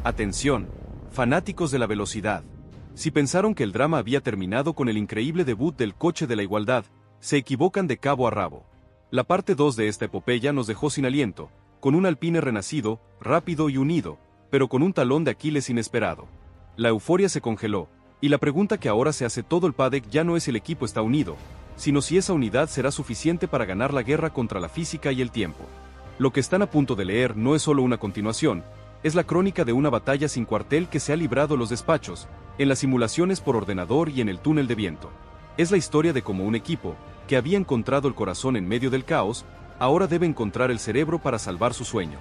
Atención, fanáticos de la velocidad. Si pensaron que el drama había terminado con el increíble debut del coche de la igualdad, se equivocan de cabo a rabo. La parte 2 de esta epopeya nos dejó sin aliento, con un Alpine renacido, rápido y unido, pero con un talón de Aquiles inesperado. La euforia se congeló, y la pregunta que ahora se hace todo el paddock ya no es si el equipo está unido, sino si esa unidad será suficiente para ganar la guerra contra la física y el tiempo. Lo que están a punto de leer no es solo una continuación, es la crónica de una batalla sin cuartel que se ha librado en los despachos, en las simulaciones por ordenador y en el túnel de viento. Es la historia de cómo un equipo, que había encontrado el corazón en medio del caos, ahora debe encontrar el cerebro para salvar su sueño.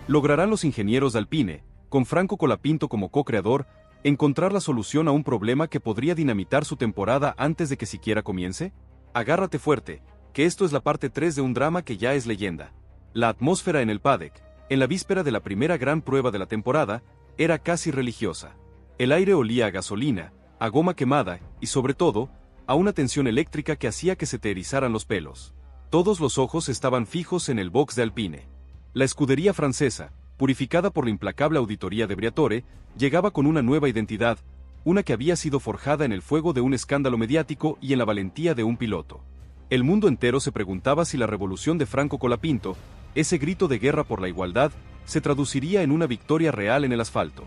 ¿Lograrán los ingenieros de Alpine, con Franco Colapinto como co-creador, encontrar la solución a un problema que podría dinamitar su temporada antes de que siquiera comience? Agárrate fuerte, que esto es la parte 3 de un drama que ya es leyenda. La atmósfera en el paddock, en la víspera de la primera gran prueba de la temporada, era casi religiosa. El aire olía a gasolina, a goma quemada y, sobre todo, a una tensión eléctrica que hacía que se te erizaran los pelos. Todos los ojos estaban fijos en el box de Alpine. La escudería francesa, purificada por la implacable auditoría de Briatore, llegaba con una nueva identidad, una que había sido forjada en el fuego de un escándalo mediático y en la valentía de un piloto. El mundo entero se preguntaba si la revolución de Franco Colapinto, ese grito de guerra por la igualdad, se traduciría en una victoria real en el asfalto.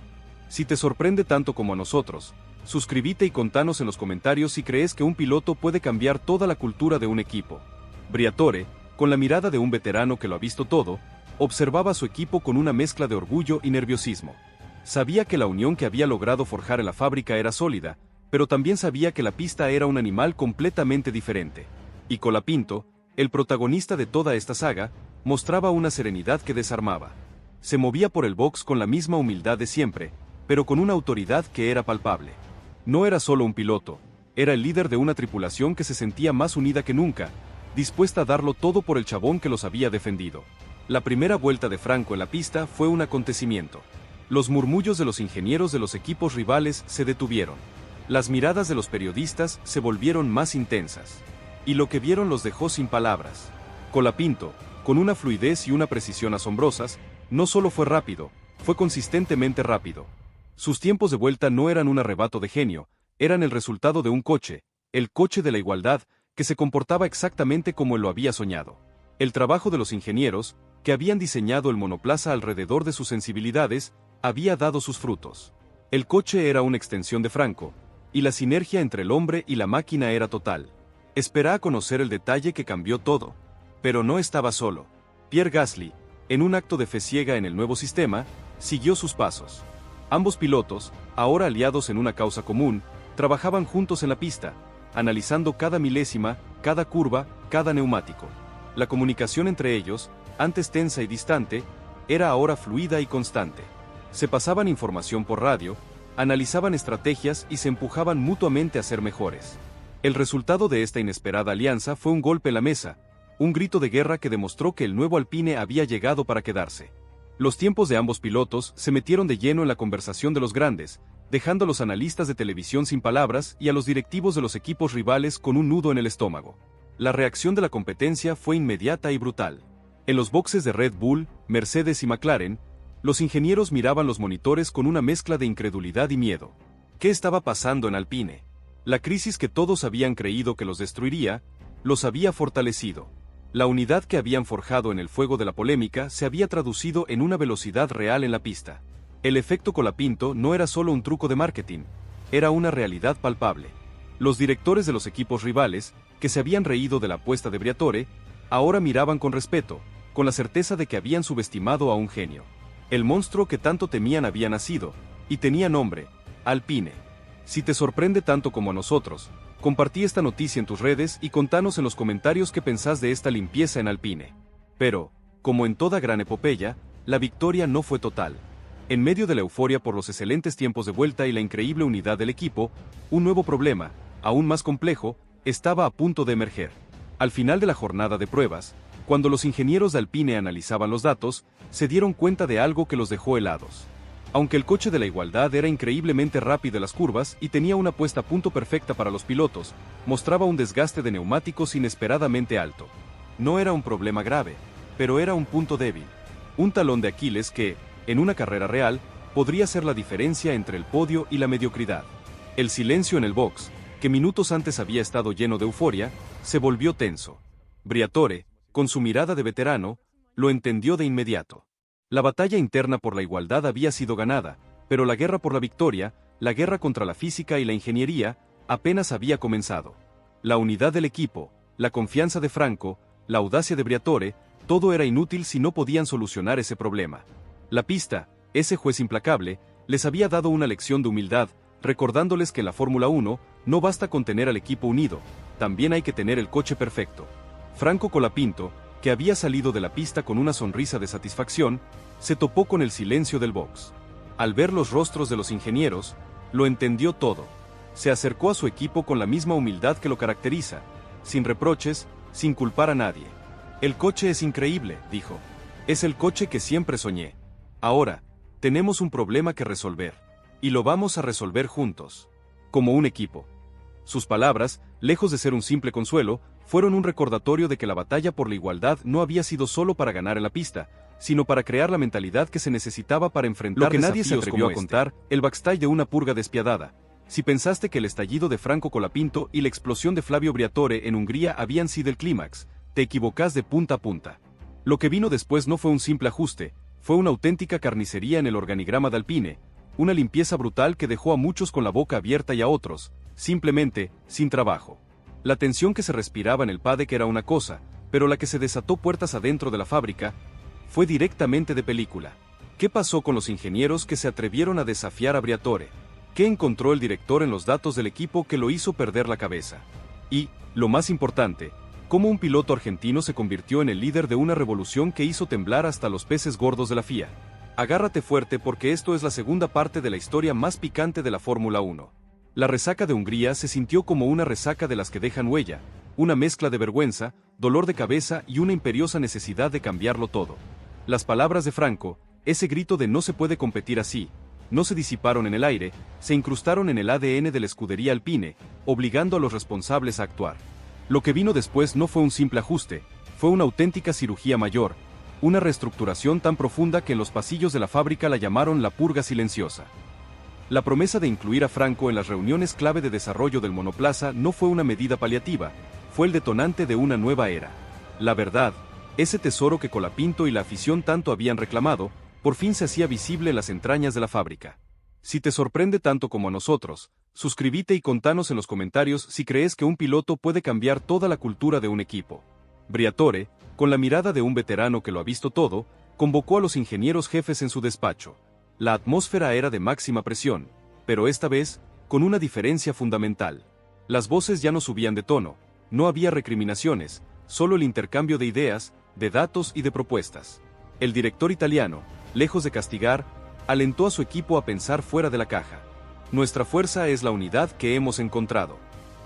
Si te sorprende tanto como a nosotros, suscríbete y contanos en los comentarios si crees que un piloto puede cambiar toda la cultura de un equipo. Briatore, con la mirada de un veterano que lo ha visto todo, observaba a su equipo con una mezcla de orgullo y nerviosismo. Sabía que la unión que había logrado forjar en la fábrica era sólida, pero también sabía que la pista era un animal completamente diferente. Y Colapinto, el protagonista de toda esta saga, mostraba una serenidad que desarmaba. Se movía por el box con la misma humildad de siempre, pero con una autoridad que era palpable. No era solo un piloto, era el líder de una tripulación que se sentía más unida que nunca, dispuesta a darlo todo por el chabón que los había defendido. La primera vuelta de Franco en la pista fue un acontecimiento. Los murmullos de los ingenieros de los equipos rivales se detuvieron. Las miradas de los periodistas se volvieron más intensas. Y lo que vieron los dejó sin palabras. Colapinto, con una fluidez y una precisión asombrosas, no solo fue rápido, fue consistentemente rápido. Sus tiempos de vuelta no eran un arrebato de genio, eran el resultado de un coche, el coche de la igualdad, que se comportaba exactamente como él lo había soñado. El trabajo de los ingenieros, que habían diseñado el monoplaza alrededor de sus sensibilidades, había dado sus frutos. El coche era una extensión de Franco, y la sinergia entre el hombre y la máquina era total. Espera a conocer el detalle que cambió todo. Pero no estaba solo. Pierre Gasly, en un acto de fe ciega en el nuevo sistema, siguió sus pasos. Ambos pilotos, ahora aliados en una causa común, trabajaban juntos en la pista, analizando cada milésima, cada curva, cada neumático. La comunicación entre ellos, antes tensa y distante, era ahora fluida y constante. Se pasaban información por radio, analizaban estrategias y se empujaban mutuamente a ser mejores. El resultado de esta inesperada alianza fue un golpe en la mesa, un grito de guerra que demostró que el nuevo Alpine había llegado para quedarse. Los tiempos de ambos pilotos se metieron de lleno en la conversación de los grandes, dejando a los analistas de televisión sin palabras y a los directivos de los equipos rivales con un nudo en el estómago. La reacción de la competencia fue inmediata y brutal. En los boxes de Red Bull, Mercedes y McLaren, los ingenieros miraban los monitores con una mezcla de incredulidad y miedo. ¿Qué estaba pasando en Alpine? La crisis que todos habían creído que los destruiría, los había fortalecido. La unidad que habían forjado en el fuego de la polémica se había traducido en una velocidad real en la pista. El efecto Colapinto no era solo un truco de marketing, era una realidad palpable. Los directores de los equipos rivales, que se habían reído de la apuesta de Briatore, ahora miraban con respeto, con la certeza de que habían subestimado a un genio. El monstruo que tanto temían había nacido, y tenía nombre, Alpine. Si te sorprende tanto como a nosotros, compartí esta noticia en tus redes y contanos en los comentarios qué pensás de esta limpieza en Alpine. Pero, como en toda gran epopeya, la victoria no fue total. En medio de la euforia por los excelentes tiempos de vuelta y la increíble unidad del equipo, un nuevo problema, aún más complejo, estaba a punto de emerger. Al final de la jornada de pruebas, cuando los ingenieros de Alpine analizaban los datos, se dieron cuenta de algo que los dejó helados. Aunque el coche de la igualdad era increíblemente rápido en las curvas y tenía una puesta a punto perfecta para los pilotos, mostraba un desgaste de neumáticos inesperadamente alto. No era un problema grave, pero era un punto débil. Un talón de Aquiles que, en una carrera real, podría ser la diferencia entre el podio y la mediocridad. El silencio en el box, que minutos antes había estado lleno de euforia, se volvió tenso. Briatore, con su mirada de veterano, lo entendió de inmediato. La batalla interna por la igualdad había sido ganada, pero la guerra por la victoria, la guerra contra la física y la ingeniería, apenas había comenzado. La unidad del equipo, la confianza de Franco, la audacia de Briatore, todo era inútil si no podían solucionar ese problema. La pista, ese juez implacable, les había dado una lección de humildad, recordándoles que en la Fórmula 1 no basta con tener al equipo unido, también hay que tener el coche perfecto. Franco Colapinto, que había salido de la pista con una sonrisa de satisfacción, se topó con el silencio del box. Al ver los rostros de los ingenieros, lo entendió todo. Se acercó a su equipo con la misma humildad que lo caracteriza, sin reproches, sin culpar a nadie. El coche es increíble, dijo. Es el coche que siempre soñé. Ahora, tenemos un problema que resolver. Y lo vamos a resolver juntos. Como un equipo. Sus palabras, lejos de ser un simple consuelo, fueron un recordatorio de que la batalla por la igualdad no había sido solo para ganar en la pista, sino para crear la mentalidad que se necesitaba para enfrentar lo que nadie se atrevió a contar, el backstage de una purga despiadada. Si pensaste que el estallido de Franco Colapinto y la explosión de Flavio Briatore en Hungría habían sido el clímax, te equivocás de punta a punta. Lo que vino después no fue un simple ajuste, fue una auténtica carnicería en el organigrama de Alpine, una limpieza brutal que dejó a muchos con la boca abierta y a otros, simplemente, sin trabajo. La tensión que se respiraba en el paddock era una cosa, pero la que se desató puertas adentro de la fábrica fue directamente de película. ¿Qué pasó con los ingenieros que se atrevieron a desafiar a Briatore? ¿Qué encontró el director en los datos del equipo que lo hizo perder la cabeza? Y, lo más importante, cómo un piloto argentino se convirtió en el líder de una revolución que hizo temblar hasta los peces gordos de la FIA. Agárrate fuerte porque esto es la segunda parte de la historia más picante de la Fórmula 1. La resaca de Hungría se sintió como una resaca de las que dejan huella, una mezcla de vergüenza, dolor de cabeza y una imperiosa necesidad de cambiarlo todo. Las palabras de Franco, ese grito de no se puede competir así, no se disiparon en el aire, se incrustaron en el ADN de la escudería Alpine, obligando a los responsables a actuar. Lo que vino después no fue un simple ajuste, fue una auténtica cirugía mayor, una reestructuración tan profunda que en los pasillos de la fábrica la llamaron la purga silenciosa. La promesa de incluir a Franco en las reuniones clave de desarrollo del monoplaza no fue una medida paliativa, fue el detonante de una nueva era. La verdad, ese tesoro que Colapinto y la afición tanto habían reclamado, por fin se hacía visible en las entrañas de la fábrica. Si te sorprende tanto como a nosotros, suscríbete y contanos en los comentarios si crees que un piloto puede cambiar toda la cultura de un equipo. Briatore, con la mirada de un veterano que lo ha visto todo, convocó a los ingenieros jefes en su despacho. La atmósfera era de máxima presión, pero esta vez, con una diferencia fundamental. Las voces ya no subían de tono, no había recriminaciones, solo el intercambio de ideas, de datos y de propuestas. El director italiano, lejos de castigar, alentó a su equipo a pensar fuera de la caja. Nuestra fuerza es la unidad que hemos encontrado.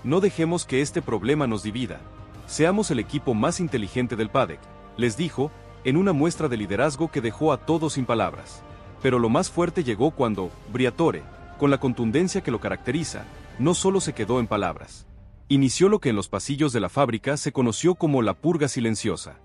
No dejemos que este problema nos divida. Seamos el equipo más inteligente del paddock, les dijo, en una muestra de liderazgo que dejó a todos sin palabras. Pero lo más fuerte llegó cuando, Briatore, con la contundencia que lo caracteriza, no solo se quedó en palabras. Inició lo que en los pasillos de la fábrica se conoció como la purga silenciosa.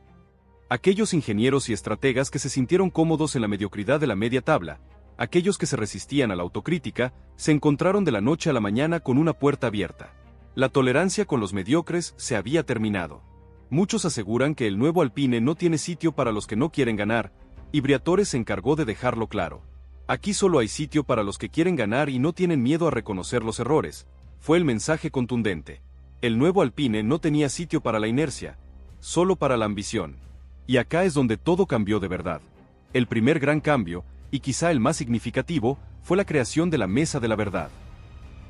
Aquellos ingenieros y estrategas que se sintieron cómodos en la mediocridad de la media tabla, aquellos que se resistían a la autocrítica, se encontraron de la noche a la mañana con una puerta abierta. La tolerancia con los mediocres se había terminado. Muchos aseguran que el nuevo Alpine no tiene sitio para los que no quieren ganar, y Briatore se encargó de dejarlo claro. Aquí solo hay sitio para los que quieren ganar y no tienen miedo a reconocer los errores, fue el mensaje contundente. El nuevo Alpine no tenía sitio para la inercia, solo para la ambición. Y acá es donde todo cambió de verdad. El primer gran cambio, y quizá el más significativo, fue la creación de la Mesa de la Verdad.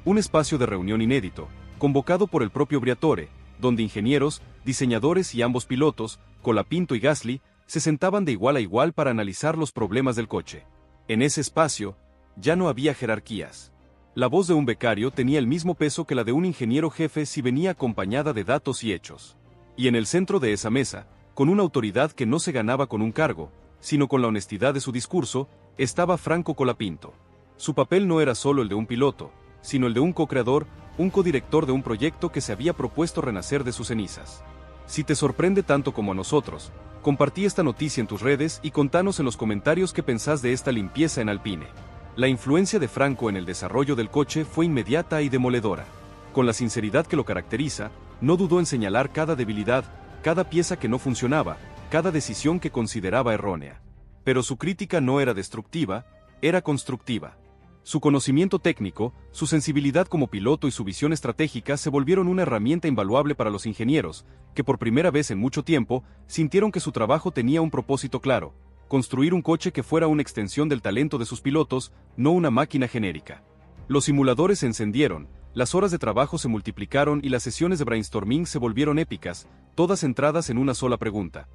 Un espacio de reunión inédito, convocado por el propio Briatore, donde ingenieros, diseñadores y ambos pilotos, Colapinto y Gasly, se sentaban de igual a igual para analizar los problemas del coche. En ese espacio, ya no había jerarquías. La voz de un becario tenía el mismo peso que la de un ingeniero jefe si venía acompañada de datos y hechos. Y en el centro de esa mesa, con una autoridad que no se ganaba con un cargo, sino con la honestidad de su discurso, estaba Franco Colapinto. Su papel no era solo el de un piloto, sino el de un co-creador, un codirector de un proyecto que se había propuesto renacer de sus cenizas. Si te sorprende tanto como a nosotros, compartí esta noticia en tus redes y contanos en los comentarios qué pensás de esta limpieza en Alpine. La influencia de Franco en el desarrollo del coche fue inmediata y demoledora. Con la sinceridad que lo caracteriza, no dudó en señalar cada debilidad, cada pieza que no funcionaba, cada decisión que consideraba errónea. Pero su crítica no era destructiva, era constructiva. Su conocimiento técnico, su sensibilidad como piloto y su visión estratégica se volvieron una herramienta invaluable para los ingenieros, que por primera vez en mucho tiempo, sintieron que su trabajo tenía un propósito claro: construir un coche que fuera una extensión del talento de sus pilotos, no una máquina genérica. Los simuladores se encendieron, las horas de trabajo se multiplicaron y las sesiones de brainstorming se volvieron épicas, todas centradas en una sola pregunta: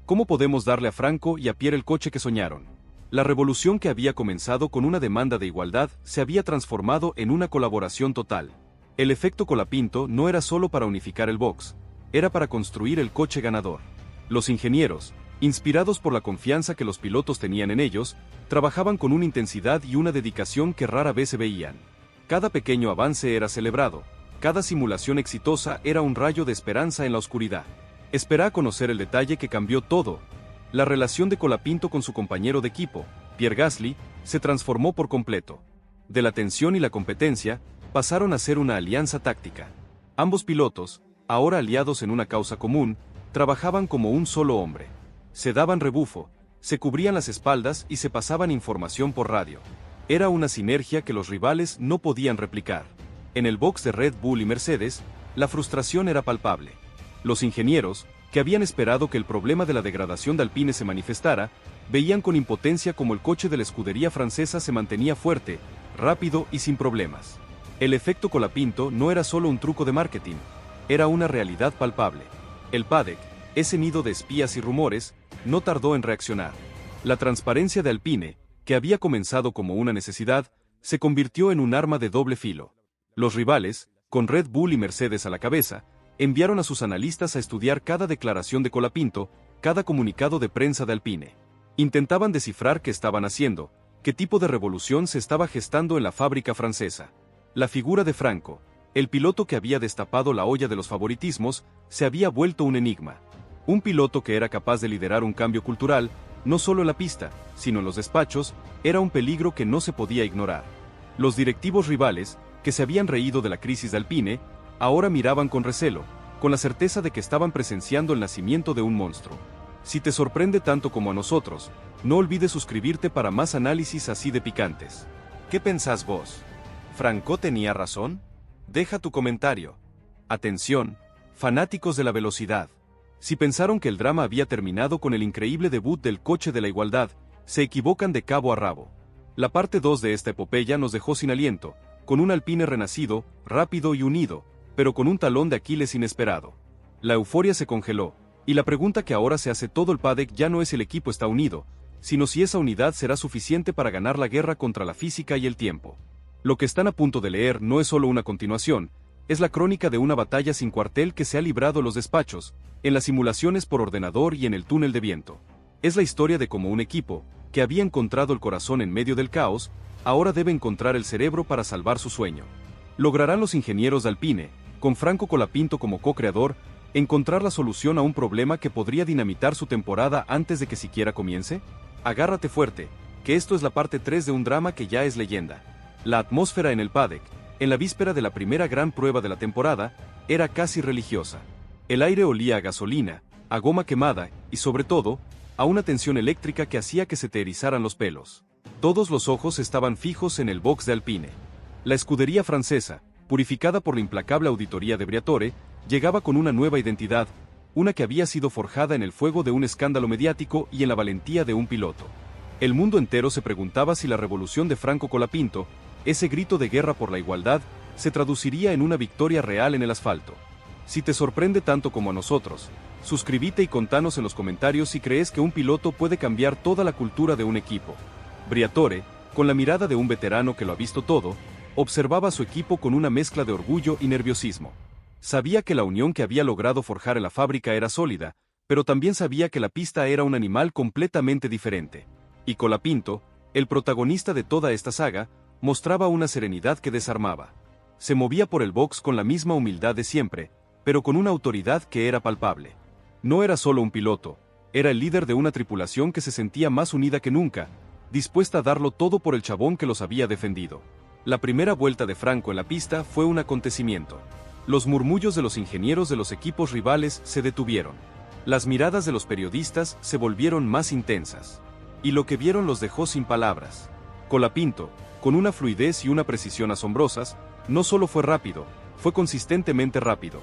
¿cómo podemos darle a Franco y a Pierre el coche que soñaron? La revolución que había comenzado con una demanda de igualdad se había transformado en una colaboración total. El efecto Colapinto no era solo para unificar el box, era para construir el coche ganador. Los ingenieros, inspirados por la confianza que los pilotos tenían en ellos, trabajaban con una intensidad y una dedicación que rara vez se veían. Cada pequeño avance era celebrado, cada simulación exitosa era un rayo de esperanza en la oscuridad. Espera a conocer el detalle que cambió todo. La relación de Colapinto con su compañero de equipo, Pierre Gasly, se transformó por completo. De la tensión y la competencia, pasaron a ser una alianza táctica. Ambos pilotos, ahora aliados en una causa común, trabajaban como un solo hombre. Se daban rebufo, se cubrían las espaldas y se pasaban información por radio. Era una sinergia que los rivales no podían replicar. En el box de Red Bull y Mercedes, la frustración era palpable. Los ingenieros, que habían esperado que el problema de la degradación de Alpine se manifestara, veían con impotencia cómo el coche de la escudería francesa se mantenía fuerte, rápido y sin problemas. El efecto Colapinto no era solo un truco de marketing, era una realidad palpable. El paddock, ese nido de espías y rumores, no tardó en reaccionar. La transparencia de Alpine, que había comenzado como una necesidad, se convirtió en un arma de doble filo. Los rivales, con Red Bull y Mercedes a la cabeza, enviaron a sus analistas a estudiar cada declaración de Colapinto, cada comunicado de prensa de Alpine. Intentaban descifrar qué estaban haciendo, qué tipo de revolución se estaba gestando en la fábrica francesa. La figura de Franco, el piloto que había destapado la olla de los favoritismos, se había vuelto un enigma. Un piloto que era capaz de liderar un cambio cultural, no solo en la pista, sino en los despachos, era un peligro que no se podía ignorar. Los directivos rivales, que se habían reído de la crisis de Alpine, ahora miraban con recelo, con la certeza de que estaban presenciando el nacimiento de un monstruo. Si te sorprende tanto como a nosotros, no olvides suscribirte para más análisis así de picantes. ¿Qué pensás vos? ¿Franco tenía razón? Deja tu comentario. Atención, fanáticos de la velocidad. Si pensaron que el drama había terminado con el increíble debut del coche de la igualdad, se equivocan de cabo a rabo. La parte 2 de esta epopeya nos dejó sin aliento, con un Alpine renacido, rápido y unido, pero con un talón de Aquiles inesperado. La euforia se congeló, y la pregunta que ahora se hace todo el paddock ya no es si el equipo está unido, sino si esa unidad será suficiente para ganar la guerra contra la física y el tiempo. Lo que están a punto de leer no es solo una continuación, es la crónica de una batalla sin cuartel que se ha librado en los despachos, en las simulaciones por ordenador y en el túnel de viento. Es la historia de cómo un equipo, que había encontrado el corazón en medio del caos, ahora debe encontrar el cerebro para salvar su sueño. ¿Lograrán los ingenieros de Alpine, con Franco Colapinto como co-creador, encontrar la solución a un problema que podría dinamitar su temporada antes de que siquiera comience? Agárrate fuerte, que esto es la parte 3 de un drama que ya es leyenda. La atmósfera en el paddock, en la víspera de la primera gran prueba de la temporada, era casi religiosa. El aire olía a gasolina, a goma quemada y, sobre todo, a una tensión eléctrica que hacía que se te erizaran los pelos. Todos los ojos estaban fijos en el box de Alpine. La escudería francesa, purificada por la implacable auditoría de Briatore, llegaba con una nueva identidad, una que había sido forjada en el fuego de un escándalo mediático y en la valentía de un piloto. El mundo entero se preguntaba si la revolución de Franco Colapinto, ese grito de guerra por la igualdad, se traduciría en una victoria real en el asfalto. Si te sorprende tanto como a nosotros, suscríbete y contanos en los comentarios si crees que un piloto puede cambiar toda la cultura de un equipo. Briatore, con la mirada de un veterano que lo ha visto todo, observaba a su equipo con una mezcla de orgullo y nerviosismo. Sabía que la unión que había logrado forjar en la fábrica era sólida, pero también sabía que la pista era un animal completamente diferente. Y Colapinto, el protagonista de toda esta saga, mostraba una serenidad que desarmaba. Se movía por el box con la misma humildad de siempre, pero con una autoridad que era palpable. No era solo un piloto, era el líder de una tripulación que se sentía más unida que nunca, dispuesta a darlo todo por el chabón que los había defendido. La primera vuelta de Franco en la pista fue un acontecimiento. Los murmullos de los ingenieros de los equipos rivales se detuvieron. Las miradas de los periodistas se volvieron más intensas. Y lo que vieron los dejó sin palabras. Colapinto, con una fluidez y una precisión asombrosas, no solo fue rápido, fue consistentemente rápido.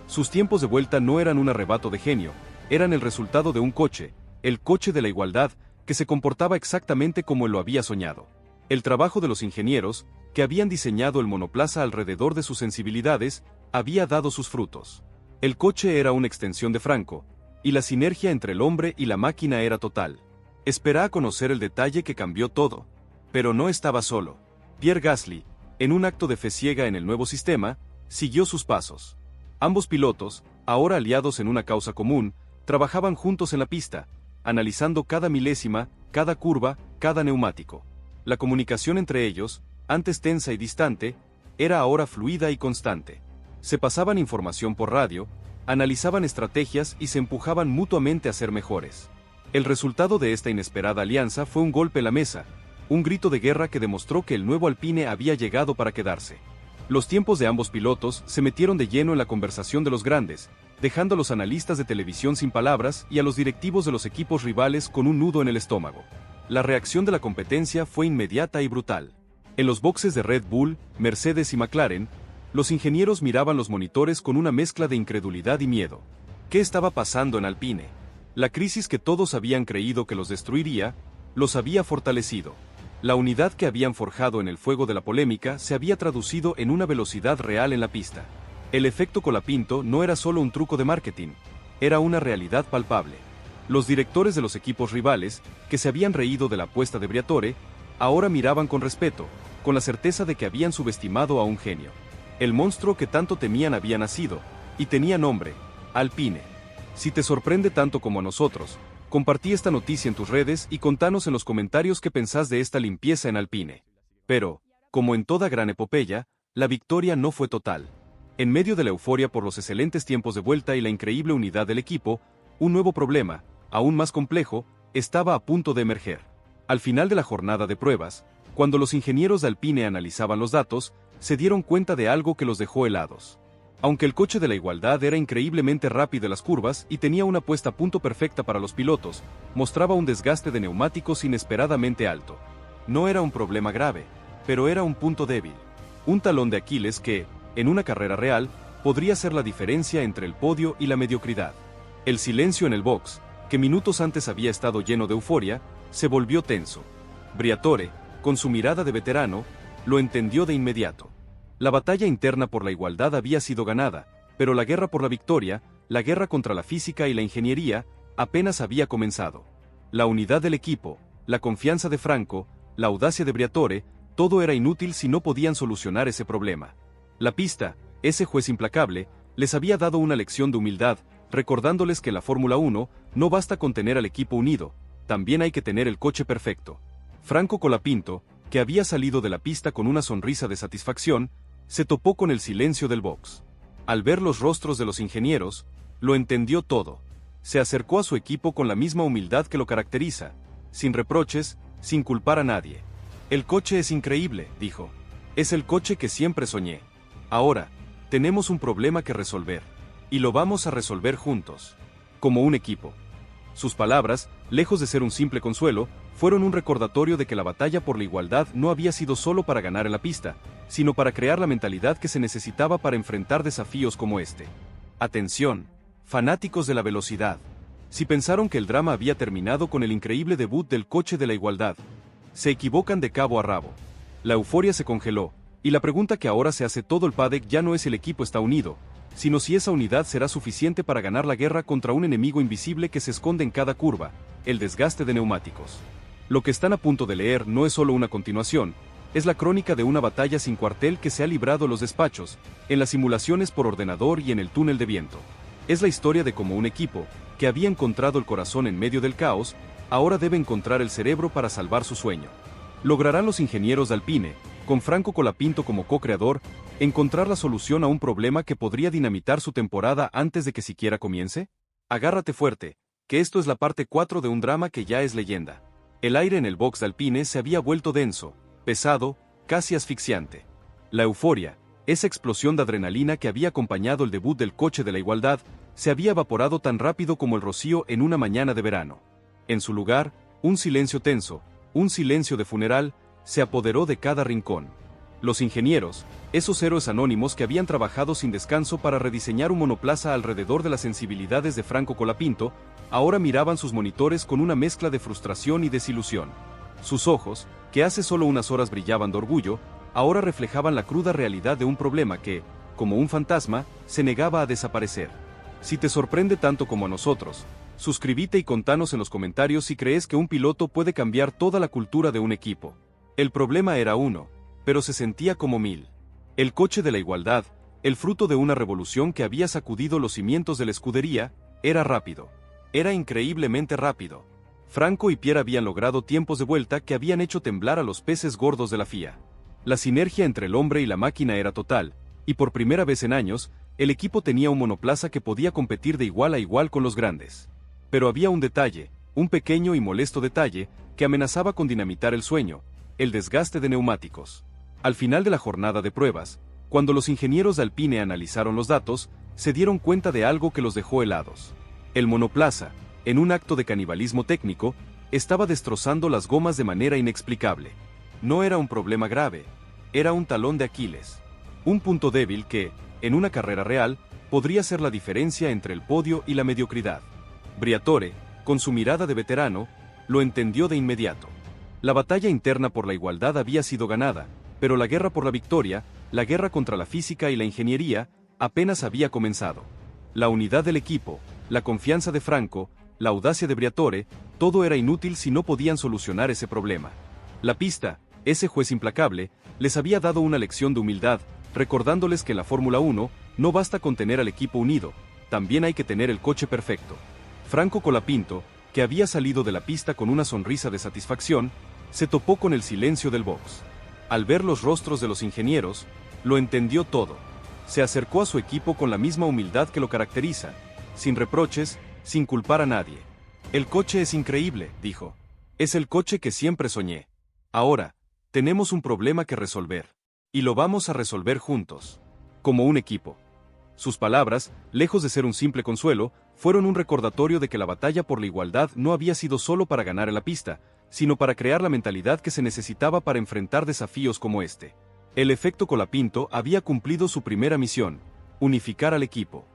Sus tiempos de vuelta no eran un arrebato de genio, eran el resultado de un coche, el coche de la igualdad, que se comportaba exactamente como él lo había soñado. El trabajo de los ingenieros, que habían diseñado el monoplaza alrededor de sus sensibilidades, había dado sus frutos. El coche era una extensión de Franco, y la sinergia entre el hombre y la máquina era total. Espera a conocer el detalle que cambió todo. Pero no estaba solo. Pierre Gasly, en un acto de fe ciega en el nuevo sistema, siguió sus pasos. Ambos pilotos, ahora aliados en una causa común, trabajaban juntos en la pista, analizando cada milésima, cada curva, cada neumático. La comunicación entre ellos, antes tensa y distante, era ahora fluida y constante. Se pasaban información por radio, analizaban estrategias y se empujaban mutuamente a ser mejores. El resultado de esta inesperada alianza fue un golpe en la mesa, un grito de guerra que demostró que el nuevo Alpine había llegado para quedarse. Los tiempos de ambos pilotos se metieron de lleno en la conversación de los grandes, dejando a los analistas de televisión sin palabras y a los directivos de los equipos rivales con un nudo en el estómago. La reacción de la competencia fue inmediata y brutal. En los boxes de Red Bull, Mercedes y McLaren, los ingenieros miraban los monitores con una mezcla de incredulidad y miedo. ¿Qué estaba pasando en Alpine? La crisis que todos habían creído que los destruiría, los había fortalecido. La unidad que habían forjado en el fuego de la polémica se había traducido en una velocidad real en la pista. El efecto Colapinto no era solo un truco de marketing, era una realidad palpable. Los directores de los equipos rivales, que se habían reído de la apuesta de Briatore, ahora miraban con respeto, con la certeza de que habían subestimado a un genio. El monstruo que tanto temían había nacido, y tenía nombre, Alpine. Si te sorprende tanto como a nosotros, compartí esta noticia en tus redes y contanos en los comentarios qué pensás de esta limpieza en Alpine. Pero, como en toda gran epopeya, la victoria no fue total. En medio de la euforia por los excelentes tiempos de vuelta y la increíble unidad del equipo, un nuevo problema, aún más complejo, estaba a punto de emerger. Al final de la jornada de pruebas, cuando los ingenieros de Alpine analizaban los datos, se dieron cuenta de algo que los dejó helados. Aunque el coche de la igualdad era increíblemente rápido en las curvas y tenía una puesta a punto perfecta para los pilotos, mostraba un desgaste de neumáticos inesperadamente alto. No era un problema grave, pero era un punto débil. Un talón de Aquiles que, en una carrera real, podría ser la diferencia entre el podio y la mediocridad. El silencio en el box, que minutos antes había estado lleno de euforia, se volvió tenso. Briatore, con su mirada de veterano, lo entendió de inmediato. La batalla interna por la igualdad había sido ganada, pero la guerra por la victoria, la guerra contra la física y la ingeniería, apenas había comenzado. La unidad del equipo, la confianza de Franco, la audacia de Briatore, todo era inútil si no podían solucionar ese problema. La pista, ese juez implacable, les había dado una lección de humildad, recordándoles que en la Fórmula 1 no basta con tener al equipo unido, también hay que tener el coche perfecto. Franco Colapinto, que había salido de la pista con una sonrisa de satisfacción, se topó con el silencio del box. Al ver los rostros de los ingenieros, lo entendió todo. Se acercó a su equipo con la misma humildad que lo caracteriza, sin reproches, sin culpar a nadie. El coche es increíble, dijo. Es el coche que siempre soñé. Ahora, tenemos un problema que resolver. Y lo vamos a resolver juntos. Como un equipo. Sus palabras, lejos de ser un simple consuelo, fueron un recordatorio de que la batalla por la igualdad no había sido solo para ganar en la pista, sino para crear la mentalidad que se necesitaba para enfrentar desafíos como este. Atención, fanáticos de la velocidad. Si pensaron que el drama había terminado con el increíble debut del coche de la igualdad, se equivocan de cabo a rabo. La euforia se congeló, y la pregunta que ahora se hace todo el paddock ya no es si el equipo está unido, sino si esa unidad será suficiente para ganar la guerra contra un enemigo invisible que se esconde en cada curva, el desgaste de neumáticos. Lo que están a punto de leer no es solo una continuación, es la crónica de una batalla sin cuartel que se ha librado en los despachos, en las simulaciones por ordenador y en el túnel de viento. Es la historia de cómo un equipo, que había encontrado el corazón en medio del caos, ahora debe encontrar el cerebro para salvar su sueño. ¿Lograrán los ingenieros de Alpine, con Franco Colapinto como co-creador, encontrar la solución a un problema que podría dinamitar su temporada antes de que siquiera comience? Agárrate fuerte, que esto es la parte 4 de un drama que ya es leyenda. El aire en el box de Alpine se había vuelto denso, pesado, casi asfixiante. La euforia, esa explosión de adrenalina que había acompañado el debut del coche de la igualdad, se había evaporado tan rápido como el rocío en una mañana de verano. En su lugar, un silencio tenso, un silencio de funeral, se apoderó de cada rincón. Los ingenieros, esos héroes anónimos que habían trabajado sin descanso para rediseñar un monoplaza alrededor de las sensibilidades de Franco Colapinto, ahora miraban sus monitores con una mezcla de frustración y desilusión. Sus ojos, que hace solo unas horas brillaban de orgullo, ahora reflejaban la cruda realidad de un problema que, como un fantasma, se negaba a desaparecer. Si te sorprende tanto como a nosotros, suscríbete y contanos en los comentarios si crees que un piloto puede cambiar toda la cultura de un equipo. El problema era uno, pero se sentía como mil. El coche de la igualdad, el fruto de una revolución que había sacudido los cimientos de la escudería, era rápido. Era increíblemente rápido. Franco y Pierre habían logrado tiempos de vuelta que habían hecho temblar a los peces gordos de la FIA. La sinergia entre el hombre y la máquina era total, y por primera vez en años, el equipo tenía un monoplaza que podía competir de igual a igual con los grandes. Pero había un detalle, un pequeño y molesto detalle, que amenazaba con dinamitar el sueño: el desgaste de neumáticos. Al final de la jornada de pruebas, cuando los ingenieros de Alpine analizaron los datos, se dieron cuenta de algo que los dejó helados. El monoplaza, en un acto de canibalismo técnico, estaba destrozando las gomas de manera inexplicable. No era un problema grave, era un talón de Aquiles. Un punto débil que, en una carrera real, podría ser la diferencia entre el podio y la mediocridad. Briatore, con su mirada de veterano, lo entendió de inmediato. La batalla interna por la igualdad había sido ganada, pero la guerra por la victoria, la guerra contra la física y la ingeniería, apenas había comenzado. La unidad del equipo, la confianza de Franco, la audacia de Briatore, todo era inútil si no podían solucionar ese problema. La pista, ese juez implacable, les había dado una lección de humildad, recordándoles que en la Fórmula 1 no basta con tener al equipo unido, también hay que tener el coche perfecto. Franco Colapinto, que había salido de la pista con una sonrisa de satisfacción, se topó con el silencio del box. Al ver los rostros de los ingenieros, lo entendió todo. Se acercó a su equipo con la misma humildad que lo caracteriza, sin reproches, sin culpar a nadie. El coche es increíble, dijo. Es el coche que siempre soñé. Ahora, tenemos un problema que resolver. Y lo vamos a resolver juntos. Como un equipo. Sus palabras, lejos de ser un simple consuelo, fueron un recordatorio de que la batalla por la igualdad no había sido solo para ganar en la pista, sino para crear la mentalidad que se necesitaba para enfrentar desafíos como este. El efecto Colapinto había cumplido su primera misión: unificar al equipo.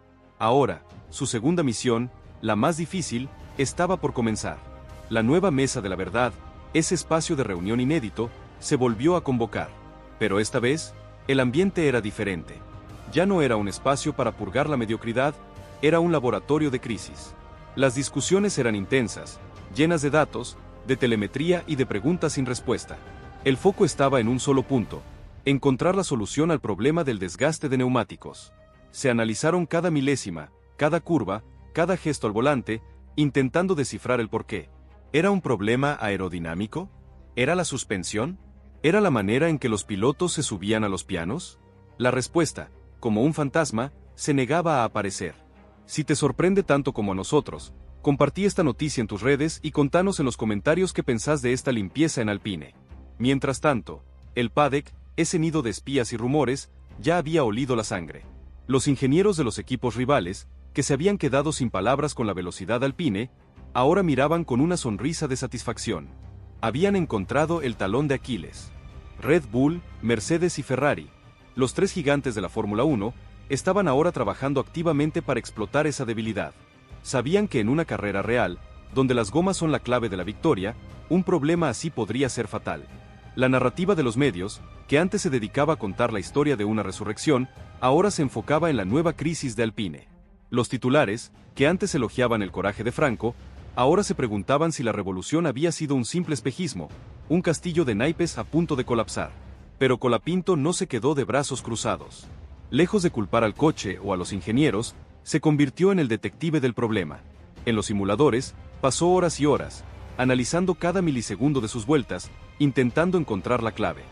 Ahora, su segunda misión, la más difícil, estaba por comenzar. La nueva mesa de la verdad, ese espacio de reunión inédito, se volvió a convocar. Pero esta vez, el ambiente era diferente. Ya no era un espacio para purgar la mediocridad, era un laboratorio de crisis. Las discusiones eran intensas, llenas de datos, de telemetría y de preguntas sin respuesta. El foco estaba en un solo punto: encontrar la solución al problema del desgaste de neumáticos. Se analizaron cada milésima, cada curva, cada gesto al volante, intentando descifrar el porqué. ¿Era un problema aerodinámico? ¿Era la suspensión? ¿Era la manera en que los pilotos se subían a los pianos? La respuesta, como un fantasma, se negaba a aparecer. Si te sorprende tanto como a nosotros, compartí esta noticia en tus redes y contanos en los comentarios qué pensás de esta limpieza en Alpine. Mientras tanto, el paddock, ese nido de espías y rumores, ya había olido la sangre. Los ingenieros de los equipos rivales, que se habían quedado sin palabras con la velocidad Alpine, ahora miraban con una sonrisa de satisfacción. Habían encontrado el talón de Aquiles. Red Bull, Mercedes y Ferrari, los tres gigantes de la Fórmula 1, estaban ahora trabajando activamente para explotar esa debilidad. Sabían que en una carrera real, donde las gomas son la clave de la victoria, un problema así podría ser fatal. La narrativa de los medios, que antes se dedicaba a contar la historia de una resurrección, ahora se enfocaba en la nueva crisis de Alpine. Los titulares, que antes elogiaban el coraje de Franco, ahora se preguntaban si la revolución había sido un simple espejismo, un castillo de naipes a punto de colapsar. Pero Colapinto no se quedó de brazos cruzados. Lejos de culpar al coche o a los ingenieros, se convirtió en el detective del problema. En los simuladores, pasó horas y horas, analizando cada milisegundo de sus vueltas, intentando encontrar la clave.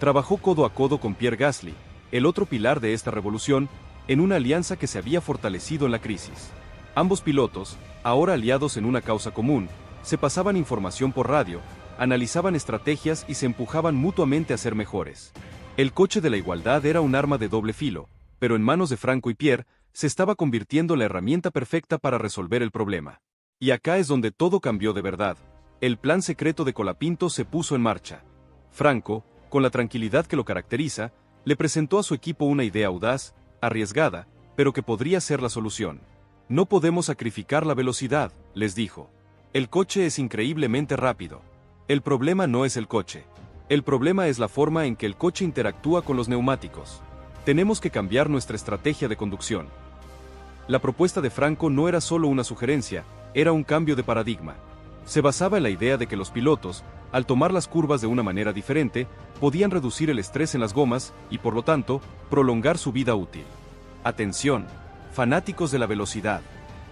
Trabajó codo a codo con Pierre Gasly, el otro pilar de esta revolución, en una alianza que se había fortalecido en la crisis. Ambos pilotos, ahora aliados en una causa común, se pasaban información por radio, analizaban estrategias y se empujaban mutuamente a ser mejores. El coche de la igualdad era un arma de doble filo, pero en manos de Franco y Pierre, se estaba convirtiendo la herramienta perfecta para resolver el problema. Y acá es donde todo cambió de verdad. El plan secreto de Colapinto se puso en marcha. Franco, con la tranquilidad que lo caracteriza, le presentó a su equipo una idea audaz, arriesgada, pero que podría ser la solución. No podemos sacrificar la velocidad, les dijo. El coche es increíblemente rápido. El problema no es el coche. El problema es la forma en que el coche interactúa con los neumáticos. Tenemos que cambiar nuestra estrategia de conducción. La propuesta de Franco no era solo una sugerencia, era un cambio de paradigma. Se basaba en la idea de que los pilotos, al tomar las curvas de una manera diferente, podían reducir el estrés en las gomas y, por lo tanto, prolongar su vida útil. Atención, fanáticos de la velocidad.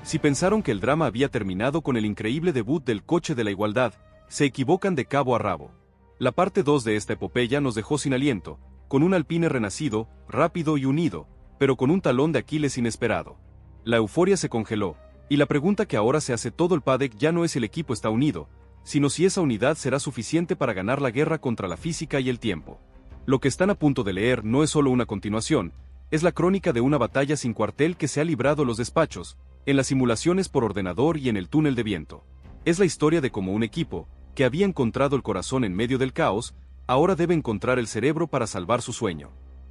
Si pensaron que el drama había terminado con el increíble debut del coche de la igualdad, se equivocan de cabo a rabo. La parte 2 de esta epopeya nos dejó sin aliento, con un Alpine renacido, rápido y unido, pero con un talón de Aquiles inesperado. La euforia se congeló, y la pregunta que ahora se hace todo el paddock ya no es si el equipo está unido, sino si esa unidad será suficiente para ganar la guerra contra la física y el tiempo. Lo que están a punto de leer no es solo una continuación, es la crónica de una batalla sin cuartel que se ha librado en los despachos, en las simulaciones por ordenador y en el túnel de viento. Es la historia de cómo un equipo, que había encontrado el corazón en medio del caos, ahora debe encontrar el cerebro para salvar su sueño.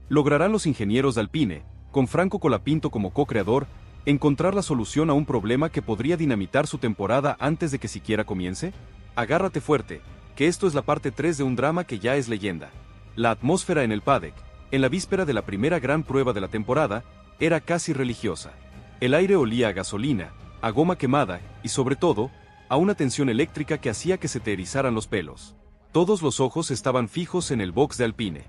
¿Lograrán los ingenieros de Alpine, con Franco Colapinto como co-creador, encontrar la solución a un problema que podría dinamitar su temporada antes de que siquiera comience? Agárrate fuerte, que esto es la parte 3 de un drama que ya es leyenda. La atmósfera en el paddock, en la víspera de la primera gran prueba de la temporada, era casi religiosa. El aire olía a gasolina, a goma quemada y, sobre todo, a una tensión eléctrica que hacía que se te erizaran los pelos. Todos los ojos estaban fijos en el box de Alpine.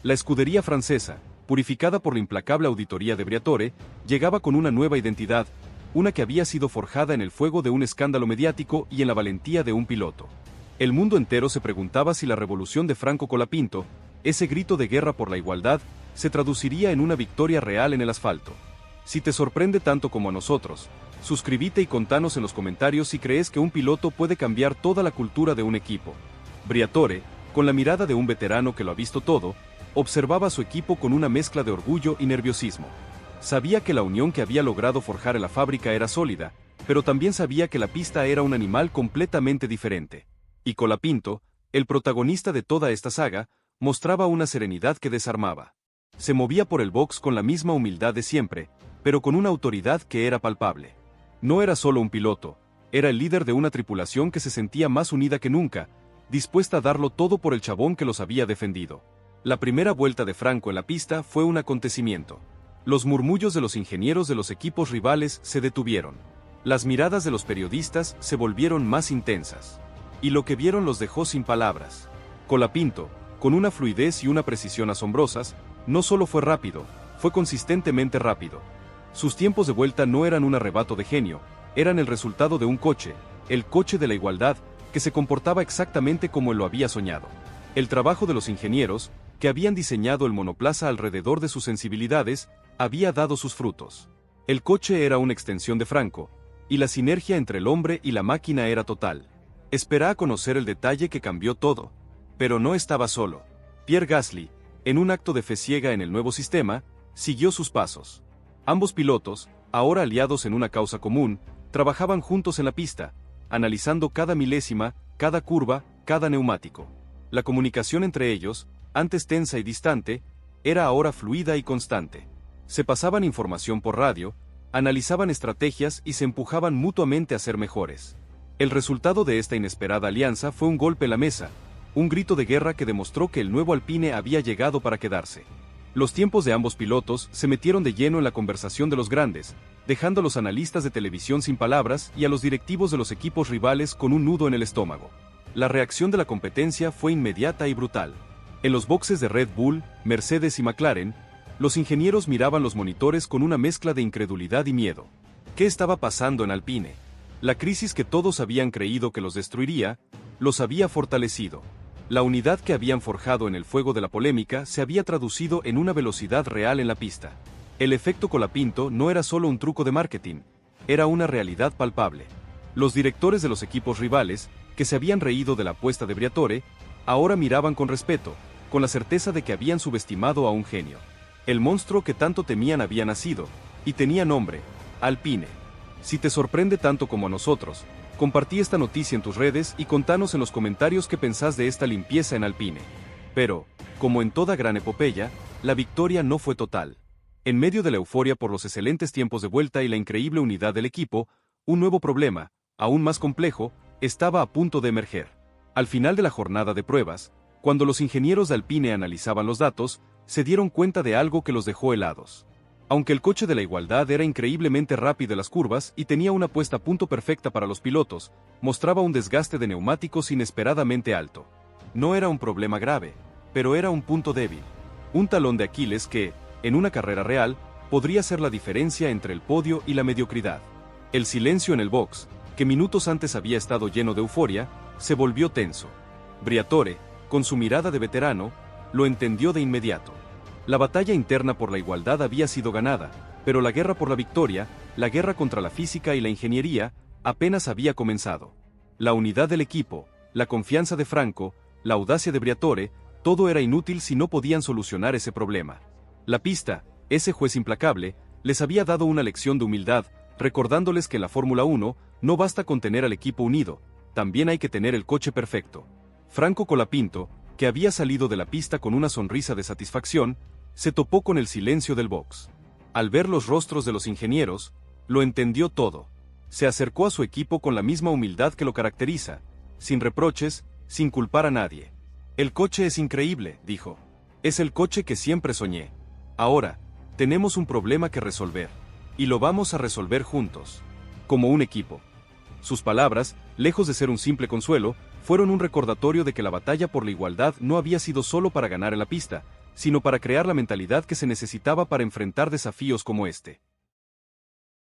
La escudería francesa, purificada por la implacable auditoría de Briatore, llegaba con una nueva identidad, una que había sido forjada en el fuego de un escándalo mediático y en la valentía de un piloto. El mundo entero se preguntaba si la revolución de Franco Colapinto, ese grito de guerra por la igualdad, se traduciría en una victoria real en el asfalto. Si te sorprende tanto como a nosotros, suscríbete y contanos en los comentarios si crees que un piloto puede cambiar toda la cultura de un equipo. Briatore, con la mirada de un veterano que lo ha visto todo, observaba a su equipo con una mezcla de orgullo y nerviosismo. Sabía que la unión que había logrado forjar en la fábrica era sólida, pero también sabía que la pista era un animal completamente diferente. Y Colapinto, el protagonista de toda esta saga, mostraba una serenidad que desarmaba. Se movía por el box con la misma humildad de siempre, pero con una autoridad que era palpable. No era solo un piloto, era el líder de una tripulación que se sentía más unida que nunca, dispuesta a darlo todo por el chabón que los había defendido. La primera vuelta de Franco en la pista fue un acontecimiento. Los murmullos de los ingenieros de los equipos rivales se detuvieron. Las miradas de los periodistas se volvieron más intensas. Y lo que vieron los dejó sin palabras. Colapinto, con una fluidez y una precisión asombrosas, no solo fue rápido, fue consistentemente rápido. Sus tiempos de vuelta no eran un arrebato de genio, eran el resultado de un coche, el coche de la igualdad, que se comportaba exactamente como él lo había soñado. El trabajo de los ingenieros, que habían diseñado el monoplaza alrededor de sus sensibilidades, había dado sus frutos. El coche era una extensión de Franco, y la sinergia entre el hombre y la máquina era total. Espera a conocer el detalle que cambió todo. Pero no estaba solo. Pierre Gasly, en un acto de fe ciega en el nuevo sistema, siguió sus pasos. Ambos pilotos, ahora aliados en una causa común, trabajaban juntos en la pista, analizando cada milésima, cada curva, cada neumático. La comunicación entre ellos, antes tensa y distante, era ahora fluida y constante. Se pasaban información por radio, analizaban estrategias y se empujaban mutuamente a ser mejores. El resultado de esta inesperada alianza fue un golpe en la mesa, un grito de guerra que demostró que el nuevo Alpine había llegado para quedarse. Los tiempos de ambos pilotos se metieron de lleno en la conversación de los grandes, dejando a los analistas de televisión sin palabras y a los directivos de los equipos rivales con un nudo en el estómago. La reacción de la competencia fue inmediata y brutal. En los boxes de Red Bull, Mercedes y McLaren, los ingenieros miraban los monitores con una mezcla de incredulidad y miedo. ¿Qué estaba pasando en Alpine? La crisis que todos habían creído que los destruiría, los había fortalecido. La unidad que habían forjado en el fuego de la polémica se había traducido en una velocidad real en la pista. El efecto Colapinto no era solo un truco de marketing, era una realidad palpable. Los directores de los equipos rivales, que se habían reído de la apuesta de Briatore, ahora miraban con respeto, con la certeza de que habían subestimado a un genio. El monstruo que tanto temían había nacido, y tenía nombre: Alpine. Si te sorprende tanto como a nosotros, compartí esta noticia en tus redes y contanos en los comentarios qué pensás de esta limpieza en Alpine. Pero, como en toda gran epopeya, la victoria no fue total. En medio de la euforia por los excelentes tiempos de vuelta y la increíble unidad del equipo, un nuevo problema, aún más complejo, estaba a punto de emerger. Al final de la jornada de pruebas, cuando los ingenieros de Alpine analizaban los datos, se dieron cuenta de algo que los dejó helados. Aunque el coche de la igualdad era increíblemente rápido en las curvas y tenía una puesta a punto perfecta para los pilotos, mostraba un desgaste de neumáticos inesperadamente alto. No era un problema grave, pero era un punto débil. Un talón de Aquiles que, en una carrera real, podría ser la diferencia entre el podio y la mediocridad. El silencio en el box, que minutos antes había estado lleno de euforia, se volvió tenso. Briatore, con su mirada de veterano, lo entendió de inmediato. La batalla interna por la igualdad había sido ganada, pero la guerra por la victoria, la guerra contra la física y la ingeniería, apenas había comenzado. La unidad del equipo, la confianza de Franco, la audacia de Briatore, todo era inútil si no podían solucionar ese problema. La pista, ese juez implacable, les había dado una lección de humildad, recordándoles que en la Fórmula 1 no basta con tener al equipo unido, también hay que tener el coche perfecto. Franco Colapinto, que había salido de la pista con una sonrisa de satisfacción, se topó con el silencio del box. Al ver los rostros de los ingenieros, lo entendió todo. Se acercó a su equipo con la misma humildad que lo caracteriza, sin reproches, sin culpar a nadie. El coche es increíble, dijo. Es el coche que siempre soñé. Ahora, tenemos un problema que resolver. Y lo vamos a resolver juntos. Como un equipo. Sus palabras, lejos de ser un simple consuelo, fueron un recordatorio de que la batalla por la igualdad no había sido solo para ganar en la pista, sino para crear la mentalidad que se necesitaba para enfrentar desafíos como este.